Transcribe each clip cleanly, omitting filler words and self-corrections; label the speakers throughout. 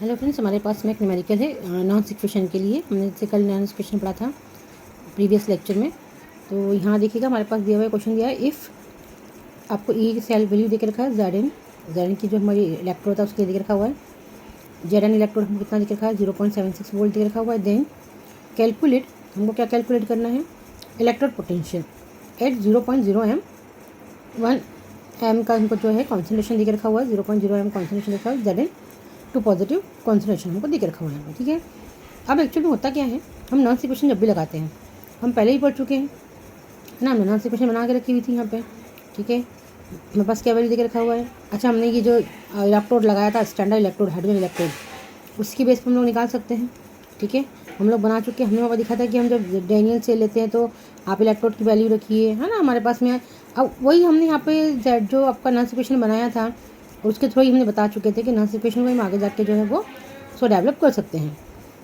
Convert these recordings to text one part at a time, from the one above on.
Speaker 1: Hello friends, हमारे पास में एक न्यूमेरिकल है नॉन इक्वेशन के लिए। हमने इससे कल नॉन इक्वेशन पढ़ा था प्रीवियस लेक्चर में। तो यहाँ देखिएगा, हमारे पास दिया हुआ क्वेश्चन दिया है, इफ़ आपको ई की सेल वैल्यू देकर रखा है जेड एन की जो हमारी इलेक्ट्रोड था उसके लिए देकर रखा हुआ है। जेड एन इलेक्ट्रोड हमको कितना देकर रखा है 0.76 वोल्ट देकर रखा हुआ है। देन कैलकुलेट, हमको क्या कैलकुलेट करना है, electrode potential at 0.0 M 1 M का हमको जो है कॉन्सेंट्रेशन देकर रखा हुआ है। 0.0 एम कॉन्सेंट्रेशन रखा हुआ है Z N two positive concentration हमको देकर रखा हुआ है, ठीक है। अब एक्चुअली में होता क्या है, हम नॉन इक्वेशन जब भी लगाते हैं, हम पहले ही पढ़ चुके हैं ना, हमने नॉन इक्वेशन बना के रखी हुई थी यहाँ पे, ठीक है। मेरे पास क्या वैल्यू देकर रखा हुआ है। अच्छा, हमने ये जो इलेक्ट्रोड लगाया था स्टैंडर्ड इलेक्ट्रोड, हाइड्रोजन इलेक्ट्रोड, उसकी बेस पर हम लोग निकाल सकते हैं, ठीक है। हम लोग बना चुके हैं, हमने वहाँ पर दिखा था कि हम जब डैनियल से लेते हैं तो आप इलेक्ट्रोड की वैल्यू रखिए, है ना, हमारे पास में। अब वही हमने यहाँ पे जो आपका नॉन इक्वेशन बनाया था उसके थ्रू ही हमने बता चुके थे कि नॉन इक्वेशन को हम आगे जाके जो है वो उसको डेवलप कर सकते हैं।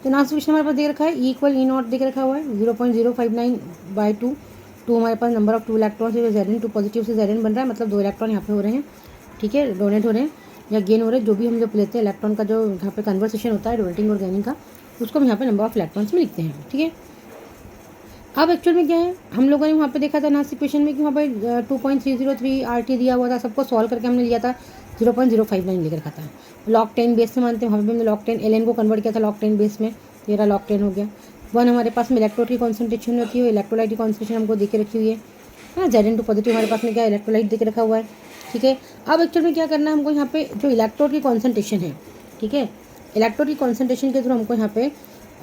Speaker 1: तो नॉन इक्वेशन हमारे पास दे रखा है, इक्वल ई नॉट देकर रखा हुआ है 0.059/2। हमारे पास नंबर ऑफ 2 इलेक्ट्रॉन से जेड एन टू पॉजिटिव से जेड एन बन रहा है, मतलब 2 इलेक्ट्रॉन यहाँ पे हो रहे हैं, ठीक है, डोनेट हो रहे हैं या गेन हो रहे हैं, जो भी हम जब लेते हैं इलेक्ट्रॉन का जो यहाँ पे कन्वर्सेशन होता है डोनेटिंग और गेनिंग का, उसको हम यहाँ पे नंबर ऑफ इलेक्ट्रॉन्स में लिखते हैं, ठीक है। अब एक्चुअल में क्या है, हम लोगों ने वहाँ पे देखा था नॉन इक्वेशन में कि वहाँ पे 2.303 RT दिया हुआ था, सबको सॉल्व करके हमने लिया था 0.059 लेकर रखा था। लॉग 10 बेस से मानते हैं, वहाँ पे हमने लॉग 10 LN को कन्वर्ट किया था लॉग 10 बेस में, तेरा लॉग 10 हो गया। 1 हमारे पास में इलेक्ट्रोड की कॉन्सेंट्रेशन होती है, इलेक्ट्रोलाइट की कॉन्सेंट्रेशन हमको देके रखी हुई है ना। जेड एन टू पॉजिटिव हमारे पास में क्या इलेक्ट्रोलाइट देके रखा हुआ है, ठीक है। अब एक्चुअल में क्या करना है हमको, यहाँ पे जो इलेक्ट्रोड की कॉन्सेंट्रेशन है, ठीक है, इलेक्ट्रोड की कॉन्सेंट्रेशन के थ्रू हमको यहाँ पे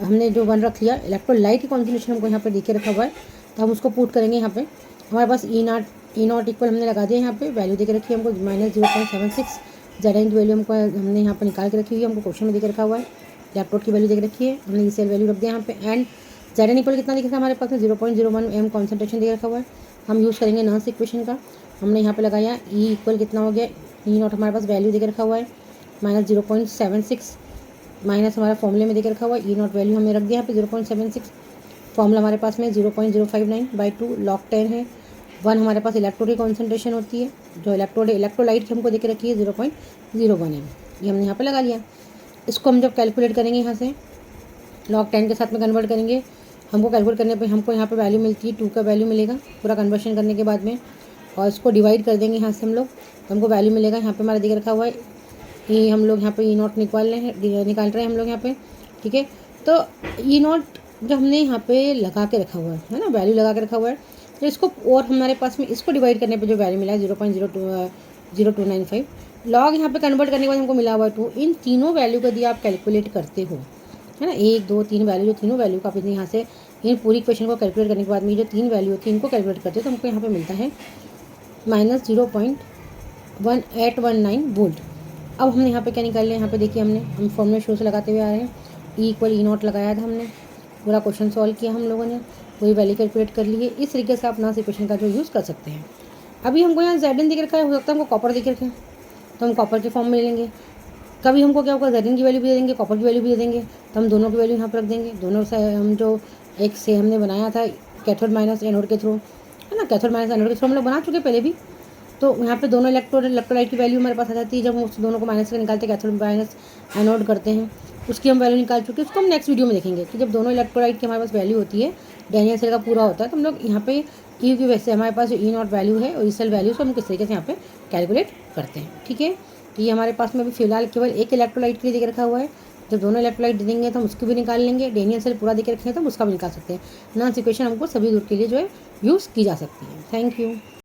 Speaker 1: हमने जो 1 रख लिया, इलेक्ट्रोलाइट की कॉन्सेंट्रेशन हमको यहाँ पे देके रखा हुआ है, तो हम उसको पुट करेंगे यहाँ पे। हमारे पास ई नॉट इक्वल हमने लगा दिया, यहाँ पे वैल्यू देके रखी है हमको -0.76। जेड एन की वैल्यू हमको हमने यहाँ पे निकाल के रखी हुई है, हमको क्वेश्चन में देके रखा हुआ है। इलेक्ट्रोड की वैल्यू देके रखी है, हमने ई सेल वैल्यू रख दिया यहाँ पे। एंड जेड एन इक्वल कितना दिखा था हमारे पास में 0.01 एम कॉन्सेंट्रेशन देके रखा हुआ है। हम यूज़ करेंगे नॉन इक्वेशन का, हमने यहाँ पे लगाया ई इक्वल कितना हो गया, ई नॉट हमारे पास वैल्यू देके रखा हुआ है -0.76 माइनस हमारा फॉर्मूले में देकर रखा हुआ है ई नॉट वैल्यू हमने रख दिया यहाँ पे 0.76। फॉर्मूला हमारे पास में 0.059/2 लॉग 10 है। 1 हमारे पास इलेक्ट्रोड की कॉन्सेंट्रेशन होती है, जो इलेक्ट्रोड है इलेक्ट्रोलाइट की हमको देके रखी है 0.01 एम, ये हमने यहाँ पे लगा लिया। इसको हम जब कैलकुलेट करेंगे यहाँ से लॉग 10 के साथ में कन्वर्ट करेंगे, हमको कैलकुलेट करने पर हमको यहाँ पर वैल्यू मिलती है 2 का वैल्यू मिलेगा पूरा कन्वर्शन करने के बाद में, और इसको डिवाइड कर देंगे यहाँ से हम लोग, तो हमको वैल्यू मिलेगा यहाँ पर हमारा देके रखा हुआ है ये, हम लोग यहाँ पे ई नॉट निकाल रहे हैं हम लोग यहाँ पे, ठीक है। तो ई नॉट जो हमने यहाँ पे लगा के रखा हुआ है ना, वैल्यू लगा के रखा हुआ है, तो इसको और हमारे पास में इसको डिवाइड करने पे जो वैल्यू मिला है 0.0295 लॉग यहाँ पे कन्वर्ट करने के बाद हमको मिला हुआ है 2। इन तीनों वैल्यू का दिया आप कैलकुलेट करते हो, है ना, 1 2 3 वैल्यू, जो तीनों वैल्यू का आप यहाँ से इन पूरी क्वेश्चन को कैलकुलेट करने के बाद में जो 3 वैल्यू होती है इनको कैलकुलेट करते हो, तो हमको यहाँ पर मिलता है -0.1819 वोल्ट। अब हमने यहाँ पे क्या निकाल लिया, यहाँ पे देखिए हम फॉर्मूला शुरू से लगाते हुए आ रहे हैं, ई इक्वल ई नॉट लगाया था हमने, पूरा क्वेश्चन सॉल्व किया हम लोगों ने, पूरी वैल्यू कैलकुलेट कर ली है। इस तरीके से आप नॉन इक्वेशन का जो यूज़ कर सकते हैं। अभी हमको यहाँ जेड एन देख रखा है, हो सकता है हमको कॉपर देख रखे हैं, तो हम कॉपर के फॉर्म में ले लेंगे। कभी हमको क्या होगा, जेड एन की वैल्यू भी दे देंगे, कॉपर की वैल्यू भी दे देंगे, तो हम दोनों की वैल्यू यहाँ पर रख देंगे। दोनों से हम जो एक से हमने बनाया था कैथोड माइनस एनोड के थ्रू, है ना, कैथोड माइनस एनोड के थ्रू हम लोग बना चुके पहले भी, तो यहाँ पे दोनों इलेक्ट्रोलाइट की वैल्यू हमारे पास आ जाती है। जब हम उस दोनों को माइनस से निकालते हैं, कैथोड माइनस एनोड करते हैं, उसकी हम वैल्यू निकाल चुके हैं। उसको हम नेक्स्ट वीडियो में देखेंगे कि जब दोनों इलेक्ट्रोलाइट की हमारे पास वैल्यू होती है, डैनियल सेल का पूरा होता है, तो हम लोग यहाँ पे ई की वैसे हमारे पास जो ई नॉट वैल्यू है और ई सेल वैल्यू को हम किस तरीके से यहाँ पे कैलकुलेट करते हैं, ठीक है। तो ये हमारे पास में अभी फिलहाल केवल एक इलेक्ट्रोलाइट के लिए देकर रखा हुआ है। जब दोनों इलेक्ट्रोलाइट दे देंगे तो हम उसको भी निकाल लेंगे, डैनियल सेल पूरा देकर रखेंगे तो हम उसका भी निकाल सकते हैं। नॉन इक्वेशन हमको सभी दूर के लिए जो है यूज़ की जा सकती है। Thank you.